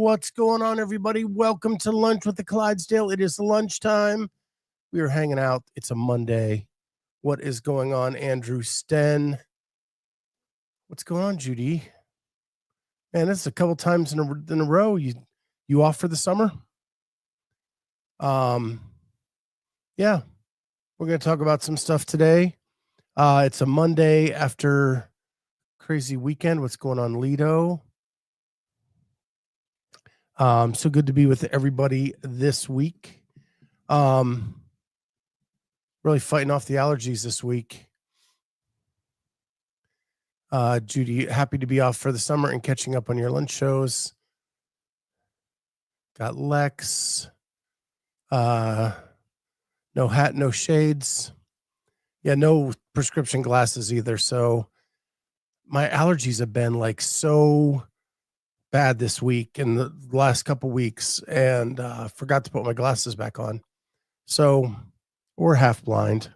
What's going on, everybody? Welcome to Lunch with the Clydesdale. It is lunchtime. We are hanging out. It's a Monday. What is going on, Andrew Sten? What's going on, Judy? Man, this is a couple times in a row. You off for the summer? Yeah. We're going to talk about some stuff today. It's a Monday after crazy weekend. What's going on, Lido? So good to be with everybody this week. Really fighting off the allergies this week. Judy, happy to be off for the summer and catching up on your lunch shows. Got Lex. No hat, no shades. Yeah, no prescription glasses either. So my allergies have been like so bad this week and the last couple weeks, and forgot to put my glasses back on. So we're half blind.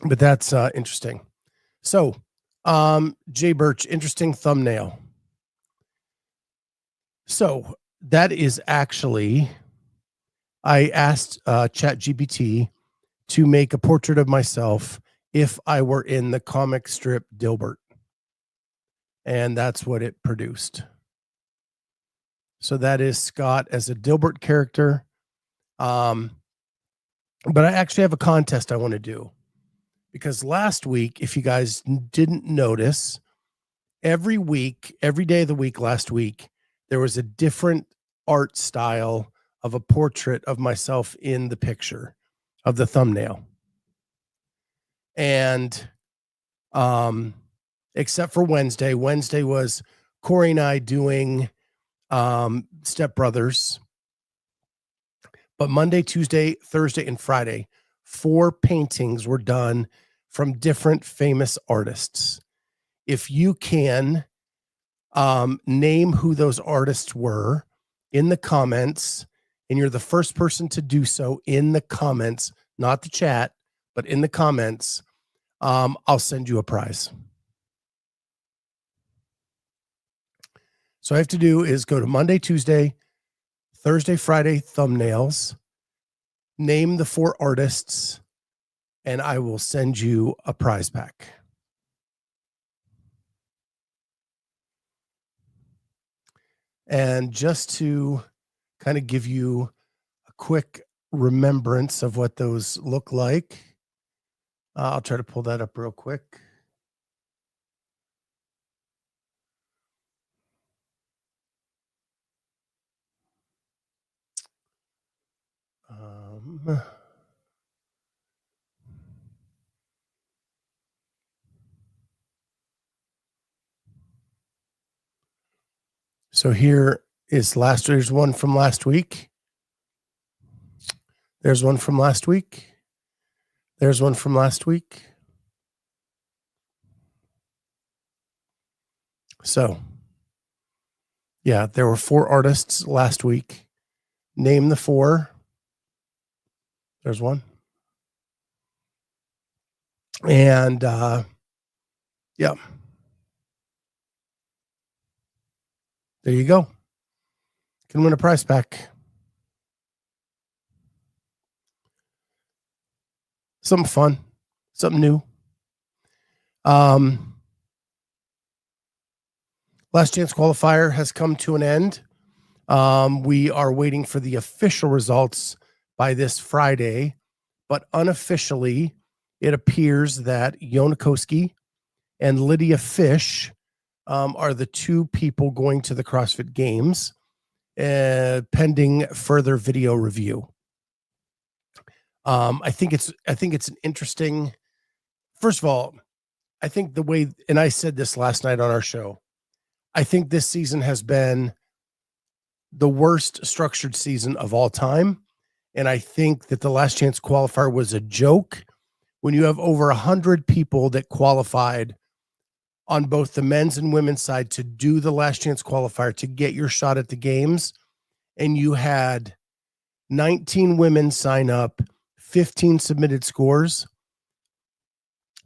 But that's interesting. So, Jay Birch, interesting thumbnail. So that is actually, I asked ChatGPT to make a portrait of myself if I were in the comic strip Dilbert. And that's what it produced. So that is Scott as a Dilbert character. But I actually have a contest I want to do. Because last week, if you guys didn't notice, every week, every day of the week last week, there was a different art style of a portrait of myself in the picture of the thumbnail. And except for Wednesday. Wednesday was Corey and I doing Step Brothers. But Monday, Tuesday, Thursday, and Friday, 4 paintings were done from different famous artists. If you can name who those artists were in the comments, and you're the first person to do so in the comments, not the chat, but in the comments, I'll send you a prize. So all I have to do is go to Monday, Tuesday, Thursday, Friday thumbnails, name the 4 artists, and I will send you a prize pack. And just to kind of give you a quick remembrance of what those look like, I'll try to pull that up real quick. So here is there's one from last week. There's one from last week. There's one from last week. So, yeah, there were 4 artists last week. Name the 4. There's one. And, yeah. There you go. Can win a prize pack. Something fun. Something new. Last Chance Qualifier has come to an end. We are waiting for the official results by this Friday, but unofficially, it appears that Yonakoski and Lydia Fish are the 2 people going to the CrossFit Games, pending further video review. I think it's an interesting. First of all, I think the way, and I said this last night on our show, I think this season has been the worst structured season of all time. And I think that the Last Chance Qualifier was a joke when you have over 100 people that qualified on both the men's and women's side to do the Last Chance Qualifier to get your shot at the games. And you had 19 women sign up, 15 submitted scores.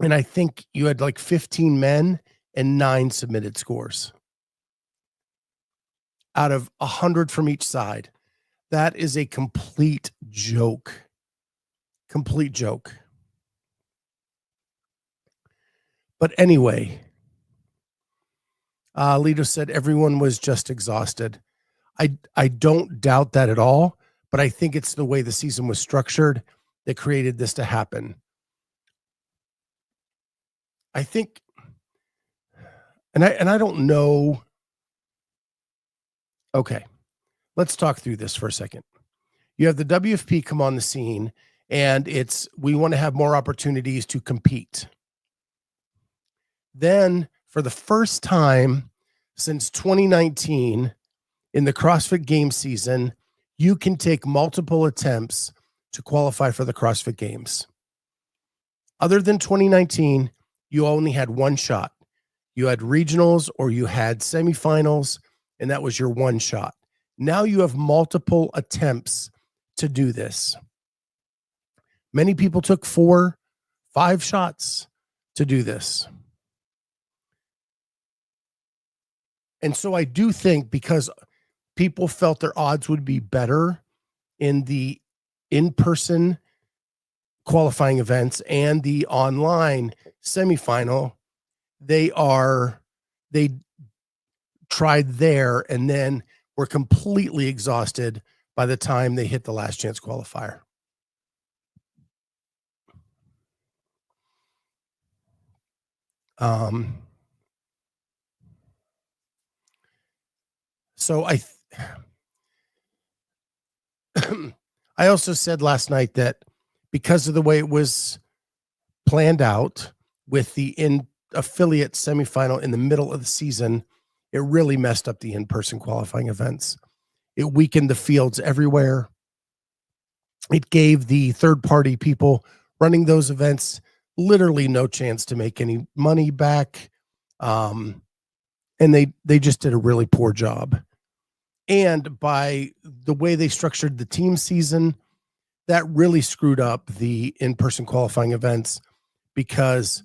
And I think you had like 15 men and 9 submitted scores. out of 100 from each side. That is a complete joke. Complete joke. But anyway, Lito said everyone was just exhausted. I don't doubt that at all, but I think it's the way the season was structured that created this to happen. I think, and I don't know. Okay, let's talk through this for a second. You have the WFP come on the scene, and we want to have more opportunities to compete. Then, for the first time since 2019 in the CrossFit Games season, you can take multiple attempts to qualify for the CrossFit Games. Other than 2019, you only had one shot. You had regionals or you had semifinals, and that was your one shot. Now you have multiple attempts to do this. Many people took 4, 5 shots to do this. And so I do think, because people felt their odds would be better in the in-person qualifying events and the online semifinal, they tried there and then were completely exhausted by the time they hit the Last Chance Qualifier. So I also said last night that because of the way it was planned out with the affiliate semifinal in the middle of the season, it really messed up the in-person qualifying events. It weakened the fields everywhere. It gave the third-party people running those events literally no chance to make any money back. And they just did a really poor job. And by the way they structured the team season, that really screwed up the in-person qualifying events, because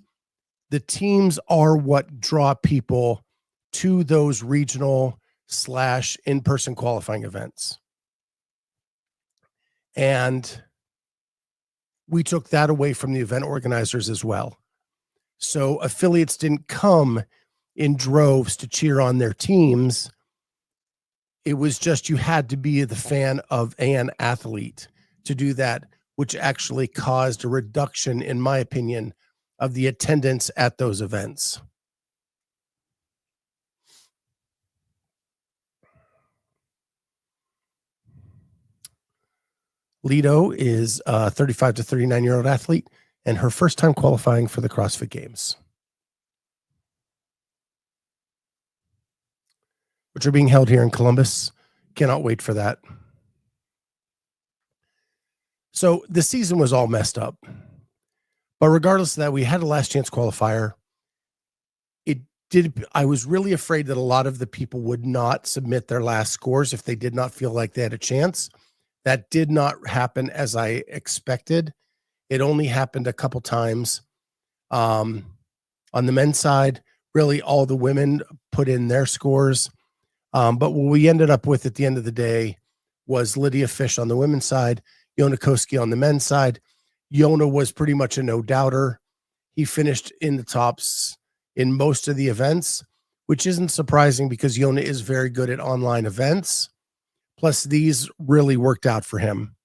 the teams are what draw people to those regional / in-person qualifying events. And we took that away from the event organizers as well. So affiliates didn't come in droves to cheer on their teams. It was just, you had to be the fan of an athlete to do that, which actually caused a reduction, in my opinion, of the attendance at those events. Lito is a 35 to 39-year-old athlete and her first time qualifying for the CrossFit Games, which are being held here in Columbus. Cannot wait for that. So the season was all messed up. But regardless of that, we had a Last Chance Qualifier. I was really afraid that a lot of the people would not submit their last scores if they did not feel like they had a chance. That did not happen as I expected. It only happened a couple times. On the men's side, really all the women put in their scores. But what we ended up with at the end of the day was Lydia Fish on the women's side, Yona Koski on the men's side. Yona was pretty much a no-doubter. He finished in the tops in most of the events, which isn't surprising because Yona is very good at online events. Plus, these really worked out for him.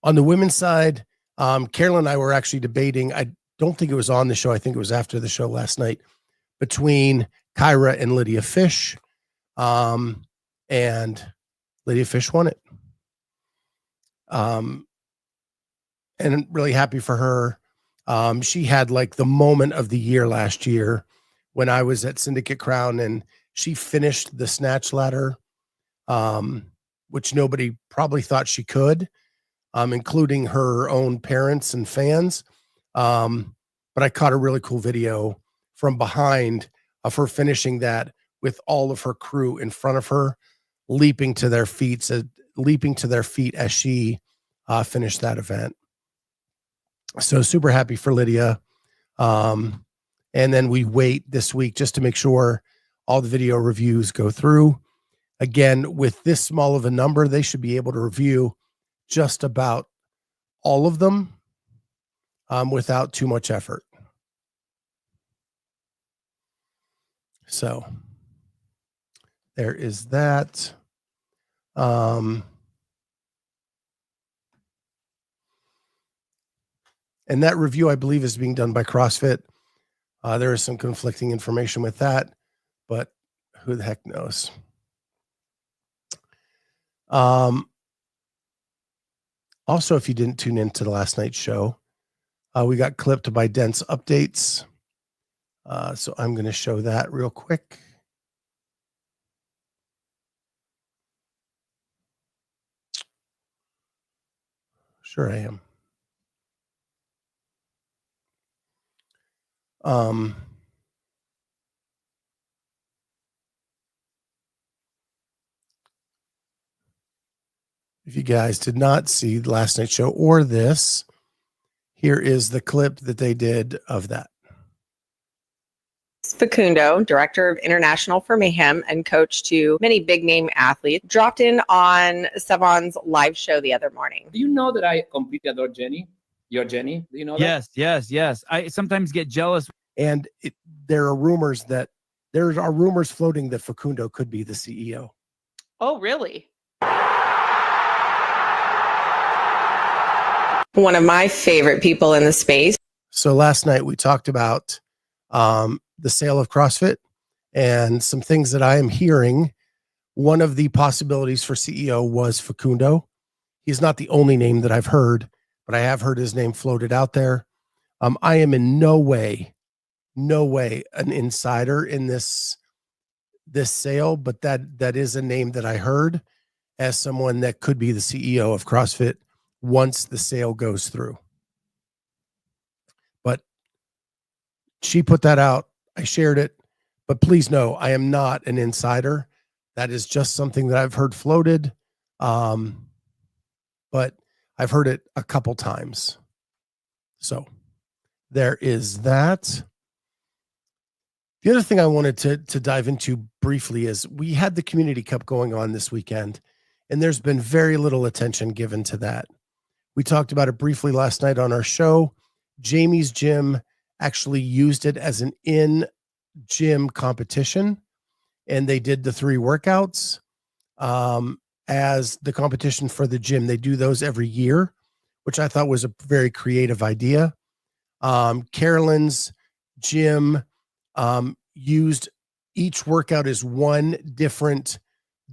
On the women's side, Carolyne and I were actually debating. I don't think it was on the show. I think it was after the show last night, between Kyra and Lydia Fish. And Lydia Fish won it. And I'm really happy for her. She had like the moment of the year last year when I was at Syndicate Crown, and she finished the snatch ladder, which nobody probably thought she could, including her own parents and fans. But I caught a really cool video from behind of her finishing that with all of her crew in front of her, leaping to their feet as she finished that event. So super happy for Lydia. And then we wait this week just to make sure all the video reviews go through. Again, with this small of a number, they should be able to review just about all of them without too much effort. So there is that. And that review, I believe, is being done by CrossFit. There is some conflicting information with that, but who the heck knows? Also, if you didn't tune into the last night's show, we got clipped by dense updates. So I'm going to show that real quick. Sure I am. If you guys did not see the last night's show or this, here is the clip that they did of that. Facundo, director of International for Mayhem and coach to many big name athletes, dropped in on Sevon's live show the other morning. Do you know that I completely adore Jenny? Your Jenny? Do you know that? Yes. I sometimes get jealous. And there are rumors floating that Facundo could be the CEO. Oh, really? One of my favorite people in the space. So last night we talked about the sale of CrossFit and some things that I am hearing. One of the possibilities for CEO was Facundo. He's not the only name that I've heard, but I have heard his name floated out there. I am in no way an insider in this sale, but that is a name that I heard as someone that could be the CEO of CrossFit once the sale goes through. But she put that out. I shared it, but please know I am not an insider. That is just something that I've heard floated. But I've heard it a couple times. So there is that. The other thing I wanted to dive into briefly is we had the Community Cup going on this weekend, and there's been very little attention given to that. We talked about it briefly last night on our show. Jamie's gym actually used it as an in-gym competition, and they did the 3 workouts as the competition for the gym. They do those every year, which I thought was a very creative idea. Carolyne's gym used each workout as one different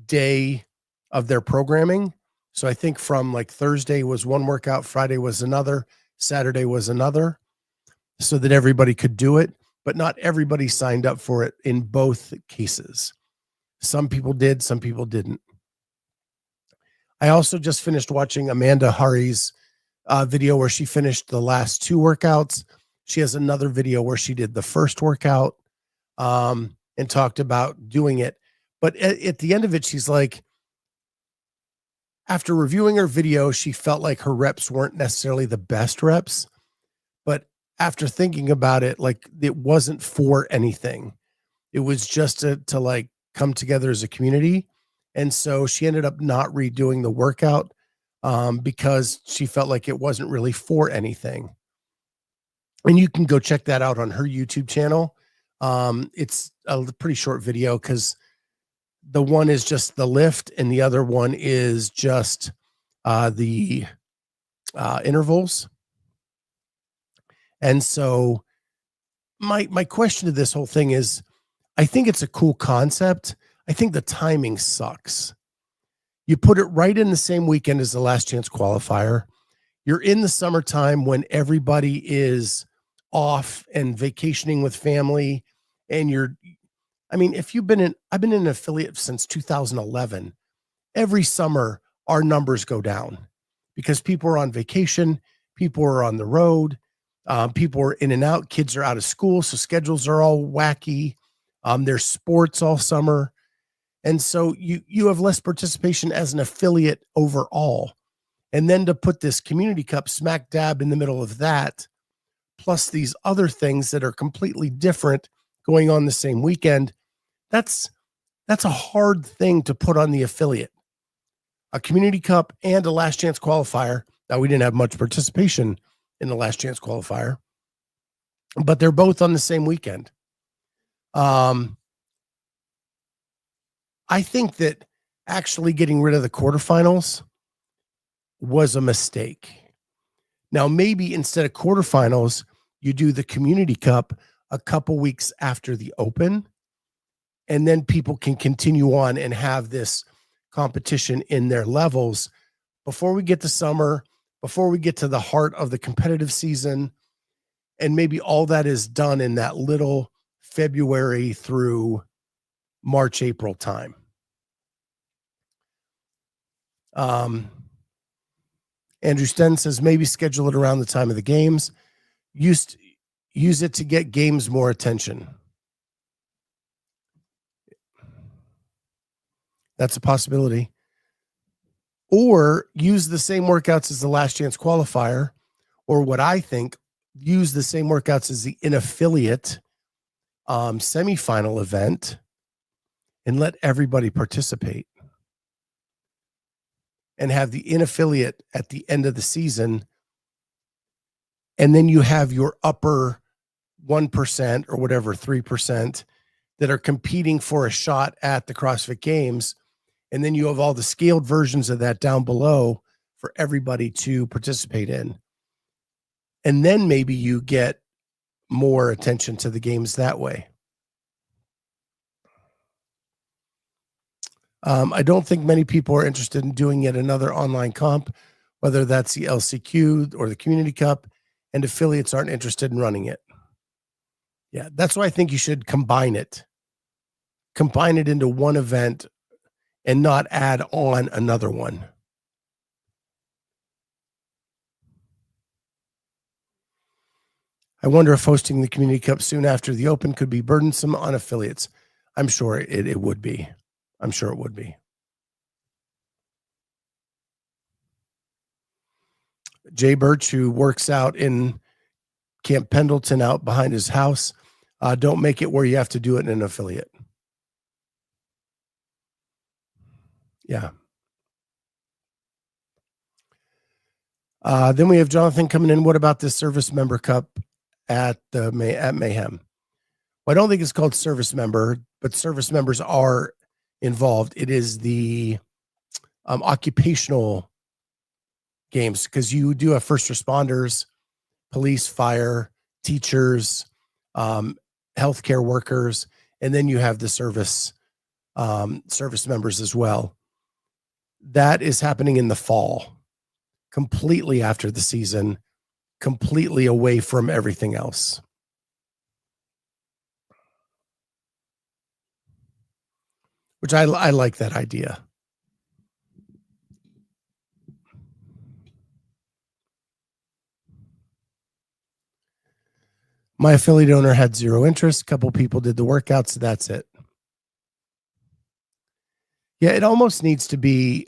day of their programming. So I think from like Thursday was one workout, Friday was another, Saturday was another, so that everybody could do it, but not everybody signed up for it in both cases. Some people did, some people didn't. I also just finished watching Amanda Hari's video where she finished the last 2 workouts. She has another video where she did the first workout and talked about doing it. But at the end of it, she's like, after reviewing her video, she felt like her reps weren't necessarily the best reps. But after thinking about it, like it wasn't for anything. It was just to like come together as a community. And so she ended up not redoing the workout because she felt like it wasn't really for anything. And you can go check that out on her YouTube channel. It's a pretty short video because the one is just the lift and the other one is just the intervals. And so my question to this whole thing is, I think it's a cool concept. I think the timing sucks. You put it right in the same weekend as the Last Chance Qualifier. You're in the summertime when everybody is off and vacationing with family. And if you've been I've been an affiliate since 2011. Every summer, our numbers go down because people are on vacation. People are on the road. People are in and out. Kids are out of school. So schedules are all wacky. There's sports all summer. And so you have less participation as an affiliate overall. And then to put this Community Cup smack dab in the middle of that, plus these other things that are completely different going on the same weekend, that's That's a hard thing to put on the affiliate. A community cup and a last chance qualifier. Now, we didn't have much participation in the last chance qualifier, but they're both on the same weekend. I think that actually getting rid of the quarterfinals was a mistake. Now, maybe instead of quarterfinals, you do the community cup a couple weeks after the open, and then people can continue on and have this competition in their levels before we get to summer, before we get to the heart of the competitive season. And maybe all that is done in that little February through March, April time. Andrew Sten says maybe schedule it around the time of the games. Use it to get games more attention. That's a possibility. Or use the same workouts as the last chance qualifier, or what I think, use the same workouts as the in-affiliate semifinal event and let everybody participate. And have the in-affiliate at the end of the season. And then you have your upper 1% or whatever, 3% that are competing for a shot at the CrossFit Games. And then you have all the scaled versions of that down below for everybody to participate in. And then maybe you get more attention to the games that way. I don't think many people are interested in doing yet another online comp, whether that's the LCQ or the Community Cup, and affiliates aren't interested in running it. Yeah, that's why I think you should combine it. Combine it into one event and not add on another one. I wonder if hosting the Community Cup soon after the Open could be burdensome on affiliates. I'm sure it would be. I'm sure it would be. Jay Birch, who works out in Camp Pendleton out behind his house, don't make it where you have to do it in an affiliate. Yeah. Then we have Jonathan coming in. What about this service member cup at Mayhem? Well, I don't think it's called service member, but service members are involved. It is the occupational games, because you do have first responders, police, fire, teachers, healthcare workers, and then you have the service members as well. That is happening in the fall, completely after the season, completely away from everything else. Which I like that idea. My affiliate owner had zero interest. A couple people did the workouts. That's it. Yeah, it almost needs to be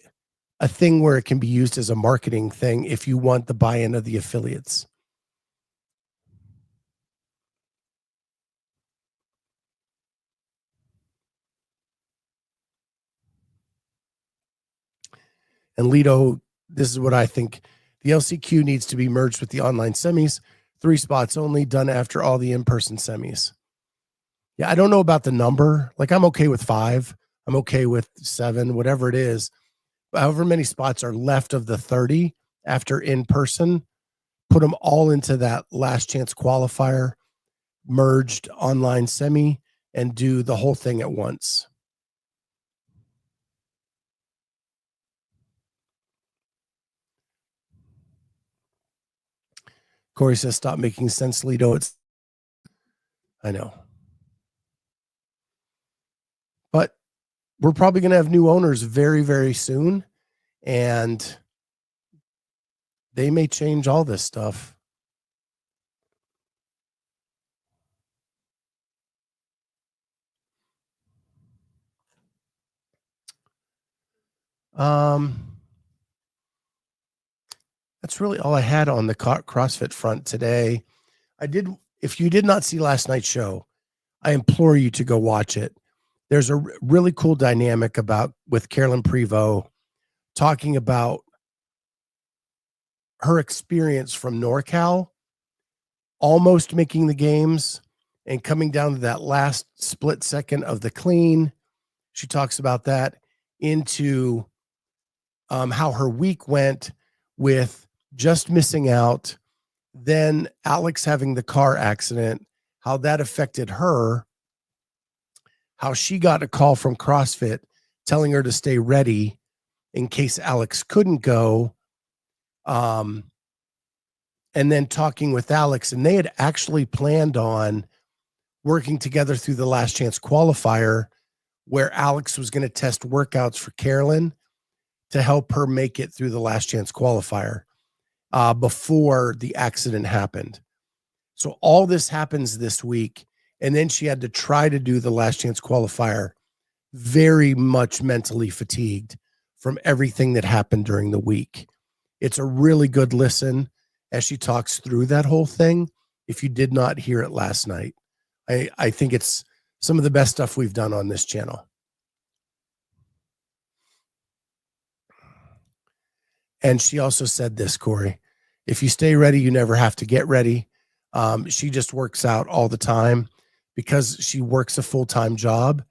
a thing where it can be used as a marketing thing if you want the buy-in of the affiliates. And Lido, this is what I think. The LCQ needs to be merged with the online semis. 3 spots only, done after all the in-person semis. Yeah, I don't know about the number. Like, I'm okay with 5. I'm okay with 7, whatever it is. However many spots are left of the 30 after in-person, put them all into that last chance qualifier, merged online semi, and do the whole thing at once. Corey says, stop making sense, Lido. I know. But we're probably going to have new owners very, very soon. And they may change all this stuff. That's really all I had on the CrossFit front today. If you did not see last night's show, I implore you to go watch it. there's a really cool dynamic with Carolyne Prevost talking about her experience from NorCal, almost making the games and coming down to that last split second of the clean. She talks about that into how her week went with just missing out, then Alex having the car accident, how that affected her, how she got a call from CrossFit telling her to stay ready in case Alex couldn't go. And then talking with Alex, and they had actually planned on working together through the Last Chance Qualifier, where Alex was going to test workouts for Carolyne to help her make it through the Last Chance Qualifier before the accident happened. So all this happens this week, and then she had to try to do the Last Chance Qualifier, very much mentally fatigued from everything that happened during the week. It's a really good listen as she talks through that whole thing. If you did not hear it last night, I think it's some of the best stuff we've done on this channel. And she also said this, Corey, if you stay ready, you never have to get ready. She just works out all the time because she works a full-time job.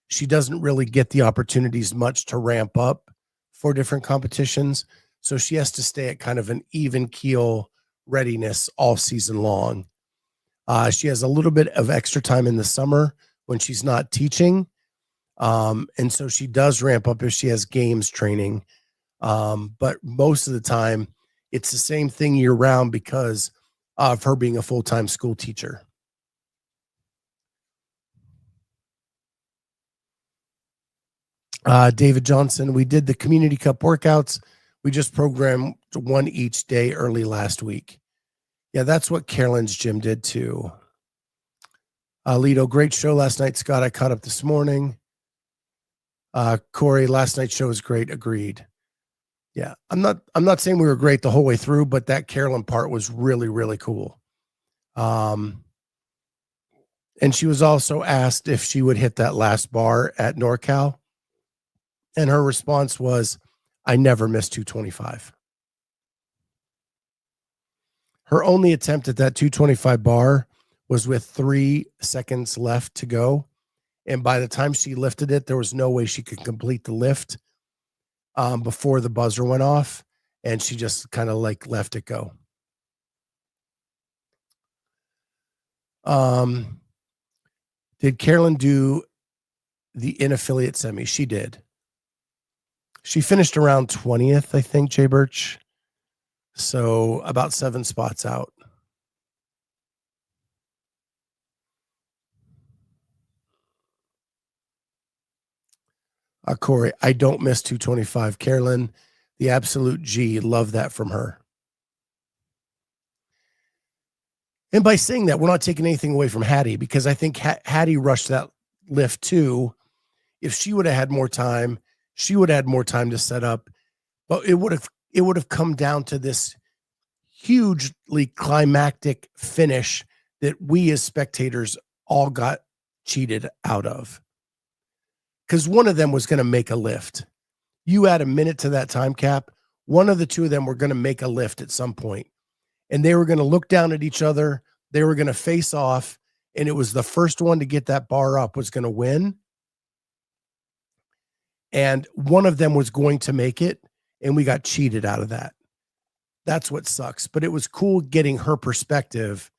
She doesn't really get the opportunities much to ramp up for different competitions. So she has to stay at kind of an even keel readiness all season long. She has a little bit of extra time in the summer when she's not teaching. And so she does ramp up if she has games training. But most of the time it's the same thing year round because of her being a full-time school teacher. David Johnson, we did the Community Cup workouts. We just programmed one each day early last week. Yeah, that's what Carolyne's gym did too. Lido, great show last night, Scott. I caught up this morning. Corey, last night's show was great. Agreed. Yeah, I'm not saying we were great the whole way through, but that Carolyne part was really, really cool. And she was also asked if she would hit that last bar at NorCal. And her response was, I never missed 225. Her only attempt at that 225 bar was with 3 seconds left to go. And by the time she lifted it, there was no way she could complete the lift before the buzzer went off. And she just kind of like left it go. Did Carolyne do the in-affiliate semi? She did. She finished around 20th, I think, Jay Birch. So about 7 spots out. Corey, I don't miss 225. Carolyne, the absolute G. Love that from her. And by saying that, we're not taking anything away from Hattie, because I think Hattie rushed that lift too. If she would have had more time, she would have had more time to set up. But it would have come down to this hugely climactic finish that we as spectators all got cheated out of. Because one of them was going to make a lift. You add a minute to that time cap, one of the two of them were going to make a lift at some point. And they were going to look down at each other. They were going to face off. And it was the first one to get that bar up was going to win. And one of them was going to make it. And we got cheated out of that. That's what sucks. But it was cool getting her perspective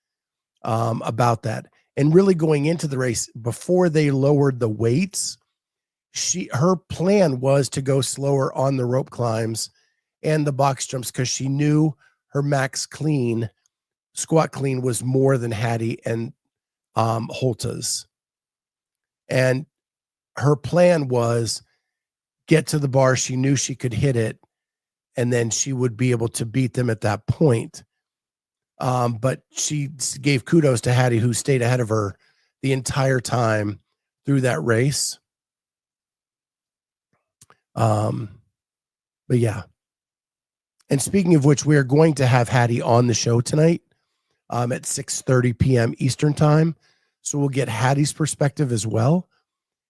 about that. And really going into the race, before they lowered the weights, her plan was to go slower on the rope climbs and the box jumps, because she knew her max clean, squat clean, was more than Hattie and Holta's. And her plan was get to the bar. She knew she could hit it, and then she would be able to beat them at that point. But she gave kudos to Hattie, who stayed ahead of her the entire time through that race. But yeah. And speaking of which, we are going to have Hattie on the show tonight at 6:30 p.m. Eastern time. So we'll get Hattie's perspective as well.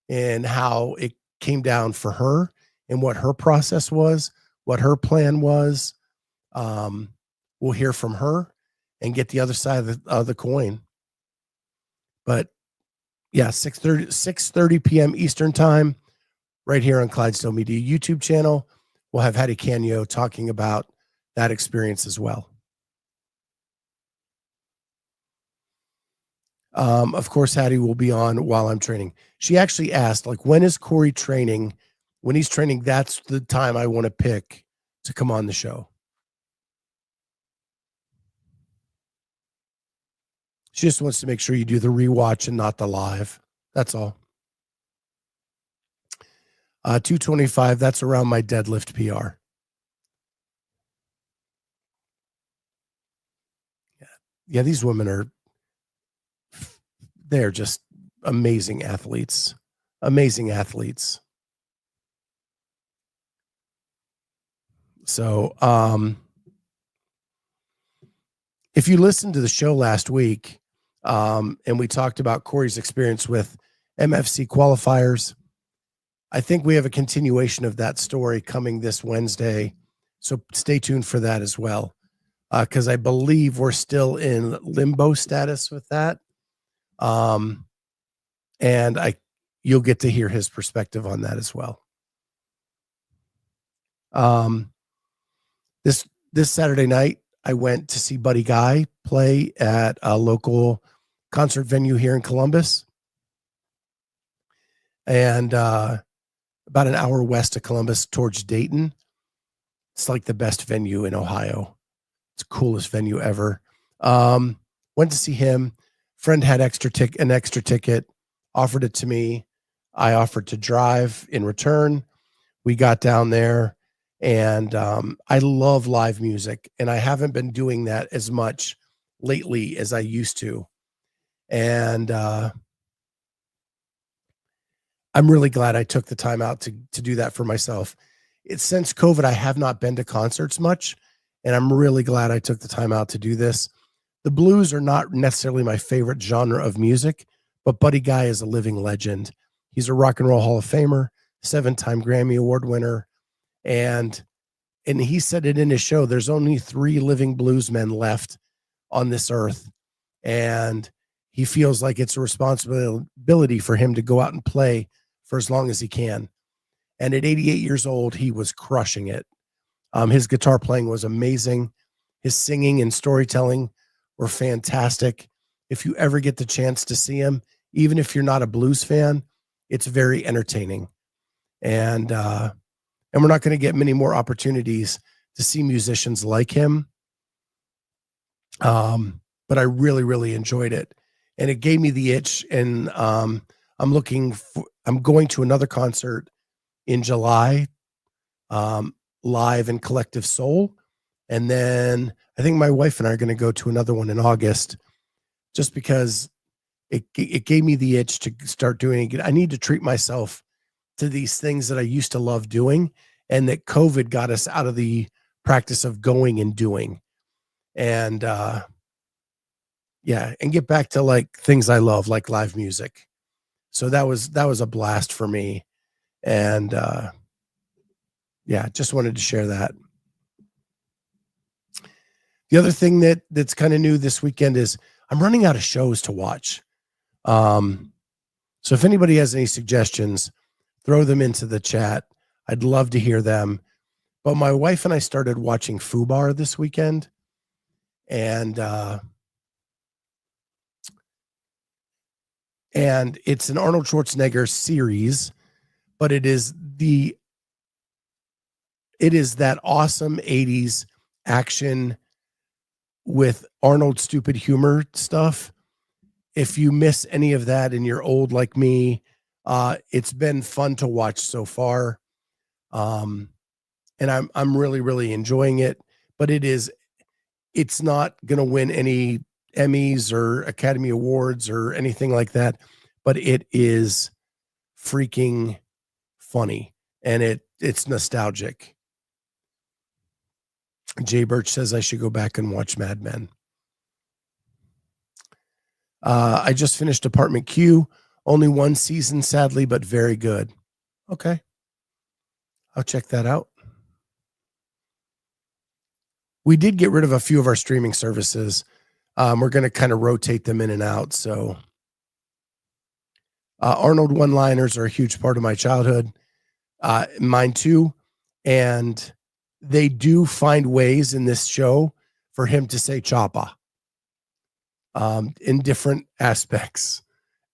and how it came down for her and what her process was, what her plan was. We'll hear from her and get the other side of the coin. But yeah, 6:30 p.m. Eastern time, right here on Clydesdale Media YouTube channel. We'll have Hattie Canio talking about that experience as well. Of course, Hattie will be on while I'm training. She actually asked, like, when is Corey training? When he's training, that's the time I want to pick to come on the show. She just wants to make sure you do the rewatch and not the live. That's all. 225, that's around my deadlift PR. Yeah, these women they're just amazing athletes. Amazing athletes. So, if you listened to the show last week, and we talked about Corey's experience with MFC qualifiers, I think we have a continuation of that story coming this Wednesday. So stay tuned for that as well. Because I believe we're still in limbo status with that. And you'll get to hear his perspective on that as well. This Saturday night, I went to see Buddy Guy play at a local concert venue here in Columbus. And about an hour west of Columbus towards Dayton. It's like the best venue in Ohio. It's the coolest venue ever. Went to see him. Friend had an extra ticket, offered it to me. I offered to drive in return. We got down there, and I love live music, and I haven't been doing that as much lately as I used to. And I'm really glad I took the time out to do that for myself. Since COVID, I have not been to concerts much, and I'm really glad I took the time out to do this. The blues are not necessarily my favorite genre of music, but Buddy Guy is a living legend. He's a Rock and Roll Hall of Famer, 7-time Grammy Award winner, and he said it in his show, there's only 3 living bluesmen left on this earth, and he feels like it's a responsibility for him to go out and play for as long as he can. And at 88 years old, he was crushing it. His guitar playing was amazing. His singing and storytelling were fantastic. If you ever get the chance to see him, even if you're not a blues fan, it's very entertaining. And we're not going to get many more opportunities to see musicians like him. But I really, really enjoyed it. And it gave me the itch. And I'm going to another concert in July, live in Collective Soul. And then I think my wife and I are going to go to another one in August, just because it gave me the itch to start doing it. I need to treat myself to these things that I used to love doing, and that COVID got us out of the practice of going and doing. And and get back to like things I love, like live music. So that was a blast for me. And just wanted to share that. The other thing that's kind of new this weekend is I'm running out of shows to watch. So if anybody has any suggestions, throw them into the chat. I'd love to hear them. But my wife and I started watching FUBAR this weekend, and it's an Arnold Schwarzenegger series, but it is that awesome 80s action with Arnold stupid humor stuff. If you miss any of that and you're old like me, it's been fun to watch so far. And I'm really, really enjoying it, but it's not going to win any Emmys or Academy Awards or anything like that, but it is freaking funny, and it's nostalgic. Jay Birch says I should go back and watch Mad Men. I just finished Apartment Q Only one season, sadly, but very good. Okay. I'll check that out. We did get rid of a few of our streaming services. We're going to kind of rotate them in and out. So Arnold one-liners are a huge part of my childhood. Mine too. And they do find ways in this show for him to say choppa in different aspects.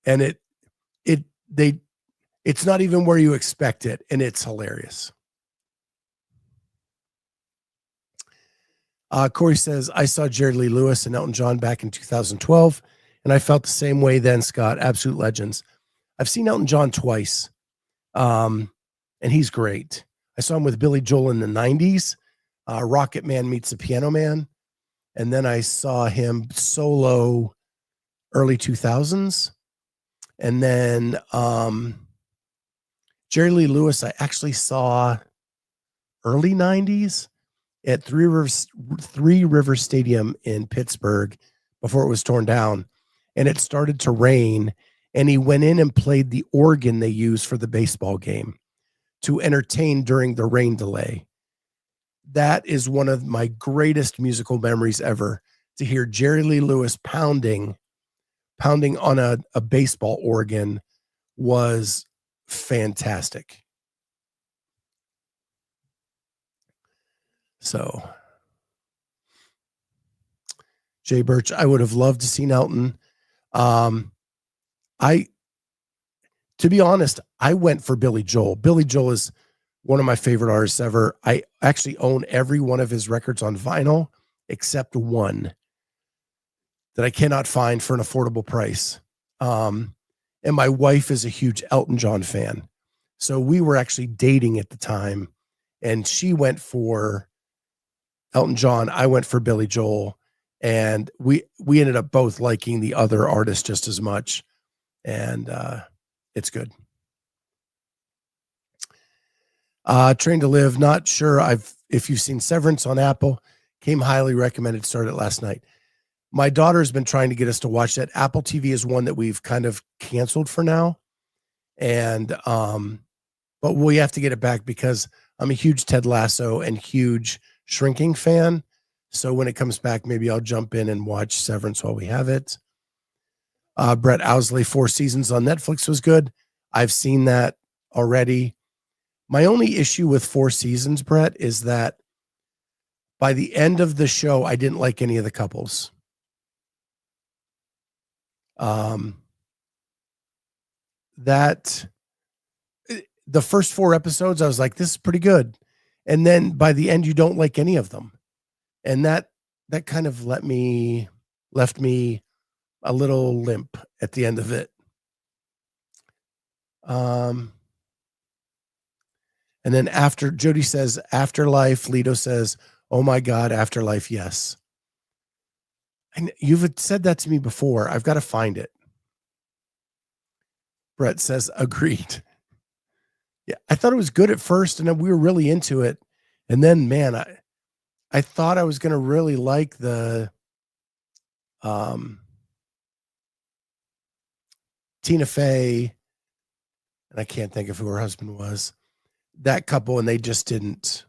And it's not even where you expect it. And it's hilarious. Corey says, I saw Jerry Lee Lewis and Elton John back in 2012, and I felt the same way then, Scott. Absolute legends. I've seen Elton John twice, and he's great. I saw him with Billy Joel in the 90s, Rocket Man Meets the Piano Man, and then I saw him solo early 2000s. And then Jerry Lee Lewis, I actually saw early 90s. At Three Rivers Stadium in Pittsburgh before it was torn down, and it started to rain, and he went in and played the organ they use for the baseball game to entertain during the rain delay. That is one of my greatest musical memories ever, to hear Jerry Lee Lewis pounding on a baseball organ was fantastic. So, Jay Birch, I would have loved to see Elton. To be honest, I went for Billy Joel. Billy Joel is one of my favorite artists ever. I actually own every one of his records on vinyl, except one that I cannot find for an affordable price. And my wife is a huge Elton John fan. So we were actually dating at the time, and she went for Elton John, I went for Billy Joel, and we ended up both liking the other artist just as much, and it's good. Train to Live, not sure if you've seen Severance on Apple, came highly recommended, started last night. My daughter's been trying to get us to watch that. Apple TV is one that we've kind of canceled for now, and but we have to get it back because I'm a huge Ted Lasso and huge Shrinking fan. So when it comes back, maybe I'll jump in and watch Severance while we have it. Brett Owsley, 4 Seasons on Netflix was good. I've seen that already. My only issue with 4 Seasons, Brett, is that by the end of the show, I didn't like any of the couples. That the first 4 episodes, I was like, this is pretty good. And then by the end, you don't like any of them. And that kind of left me a little limp at the end of it. And then after, Jody says, Afterlife. Lito says, oh my God, Afterlife, yes. And you've said that to me before. I've got to find it. Brett says, agreed. Yeah, I thought it was good at first, and then we were really into it. And then, man, I thought I was going to really like the Tina Fey, and I can't think of who her husband was, that couple, and they just didn't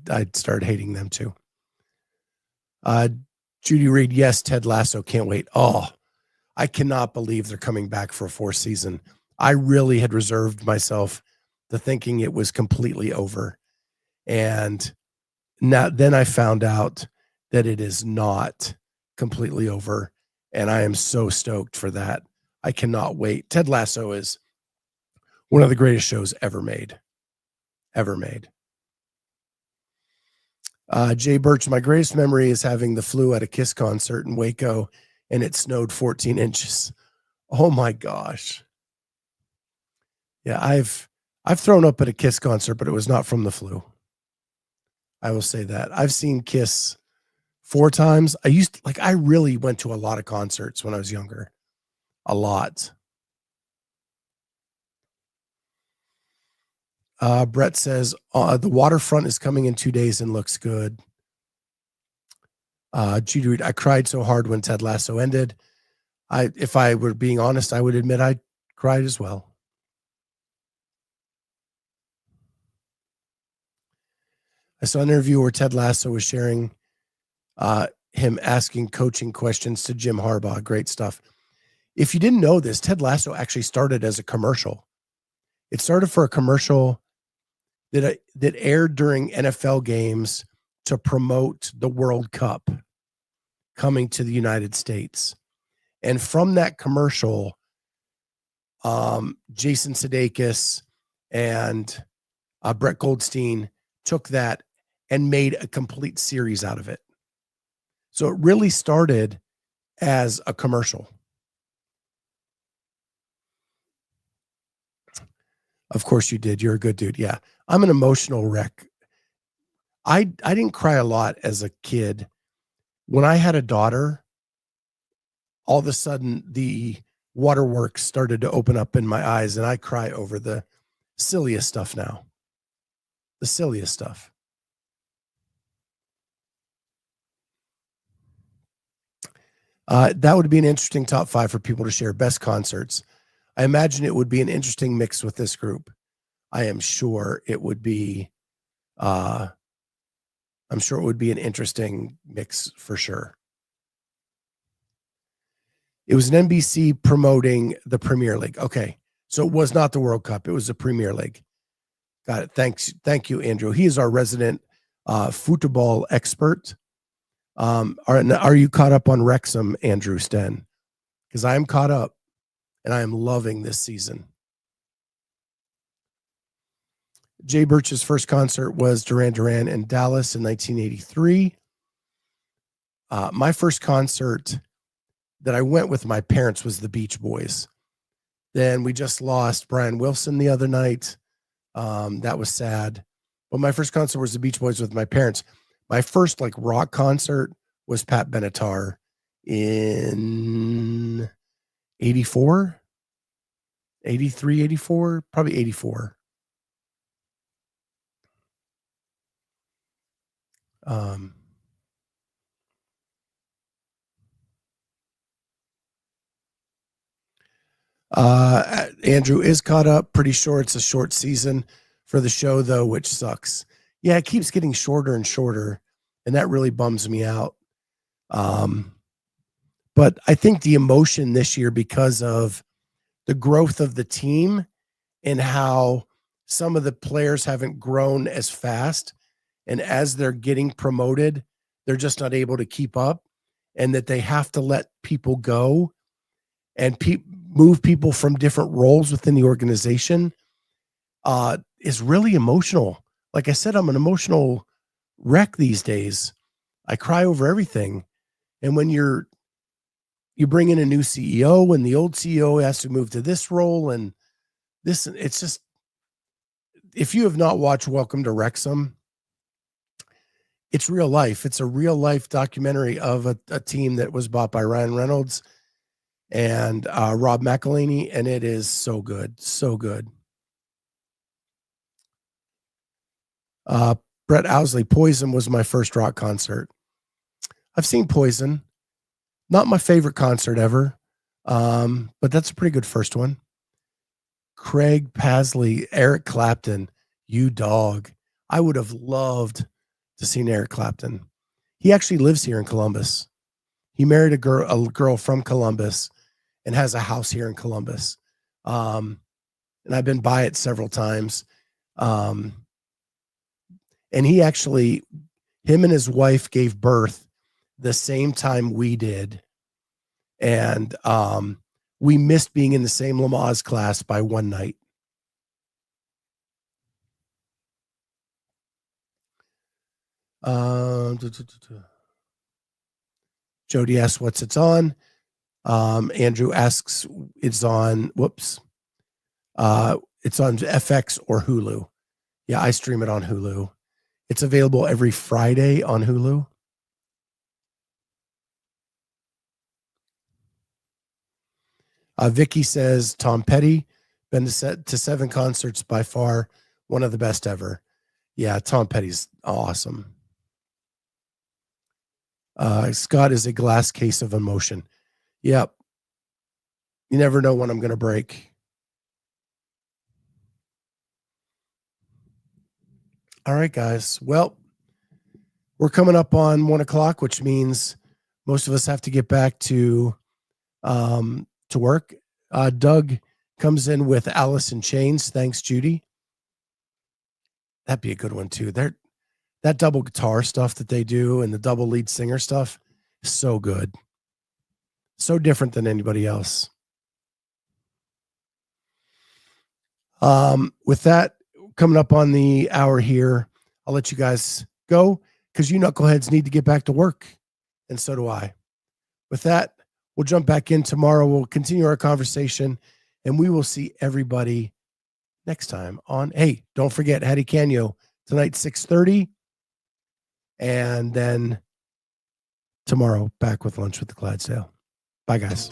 I'd start hating them too. Judy Reed, yes, Ted Lasso, can't wait. Oh, I cannot believe they're coming back for a 4th season. I really had reserved myself to thinking it was completely over. And now then I found out that it is not completely over. And I am so stoked for that. I cannot wait. Ted Lasso is one of the greatest shows ever made. Ever made. Jay Birch, my greatest memory is having the flu at a Kiss concert in Waco, and it snowed 14 inches. Oh my gosh. Yeah, I've thrown up at a Kiss concert, but it was not from the flu. I will say that. I've seen Kiss 4 times. I really went to a lot of concerts when I was younger. A lot. Brett says, the Waterfront is coming in 2 days and looks good. Judy Reed, I cried so hard when Ted Lasso ended. If I were being honest, I would admit I cried as well. I saw an interview where Ted Lasso was sharing him asking coaching questions to Jim Harbaugh. Great stuff. If you didn't know this, Ted Lasso actually started as a commercial. It started for a commercial that aired during NFL games to promote the World Cup coming to the United States. And from that commercial, Jason Sudeikis and Brett Goldstein took that and made a complete series out of it. So it really started as a commercial. Of course you did. You're a good dude. Yeah. I'm an emotional wreck. I didn't cry a lot as a kid. When I had a daughter, all of a sudden the waterworks started to open up in my eyes, and I cry over the silliest stuff now. The silliest stuff. That would be an interesting top 5 for people to share. Best concerts. I imagine it would be an interesting mix with this group. I am sure it would be. I'm sure it would be an interesting mix for sure. It was an NBC promoting the Premier League. Okay. So it was not the World Cup. It was the Premier League. Got it. Thanks. Thank you, Andrew. He is our resident football expert. Are you caught up on Wrexham, Andrew Sten? Because I am caught up and I am loving this season. Jay Birch's first concert was Duran Duran in Dallas in 1983. My first concert that I went with my parents was the Beach Boys. Then we just lost Brian Wilson the other night. That was sad. But my first concert was the Beach Boys with my parents. My first rock concert was Pat Benatar in 84, 83, 84, probably 84. Andrew is caught up. Pretty sure it's a short season for the show, though, which sucks. Yeah, it keeps getting shorter and shorter, and that really bums me out. But I think the emotion this year, because of the growth of the team and how some of the players haven't grown as fast, and as they're getting promoted, they're just not able to keep up, and that they have to let people go and move people from different roles within the organization is really emotional. Like I said, I'm an emotional wreck these days. I cry over everything. And when you bring in a new CEO and the old CEO has to move to this role, and it's just, if you have not watched Welcome to Wrexham, it's real life. It's a real life documentary of a team that was bought by Ryan Reynolds and Rob McElhenney, and it is so good. So good. Brett Owsley, Poison was my first rock concert. I've seen Poison. Not my favorite concert ever, but that's a pretty good first one. Craig Pasley, Eric Clapton, you dog. I would have loved to see Eric Clapton. He actually lives here in Columbus. He married a girl from Columbus and has a house here in Columbus. And I've been by it several times. And he actually, him and his wife gave birth the same time we did. And we missed being in the same Lamaze class by one night. Jody asks what's it's on. Andrew asks it's on, it's on FX or Hulu. Yeah, I stream it on Hulu. It's available every Friday on Hulu. Vicky says Tom Petty, been to 7 concerts, by far one of the best ever. Yeah, Tom Petty's awesome. Scott is a glass case of emotion. Yep. You never know when I'm going to break. All right, guys. Well, we're coming up on 1:00, which means most of us have to get back to work. Doug comes in with Alice in Chains. Thanks, Judy. That'd be a good one too. That double guitar stuff that they do and the double lead singer stuff is so good. So different than anybody else. With that coming up on the hour here, I'll let you guys go because you knuckleheads need to get back to work. And so do I. With that, we'll jump back in tomorrow. We'll continue our conversation and we will see everybody next time on, hey, don't forget Hattie Canyo tonight, 6:30. And then tomorrow back with Lunch with the Clydesdale. Bye, guys.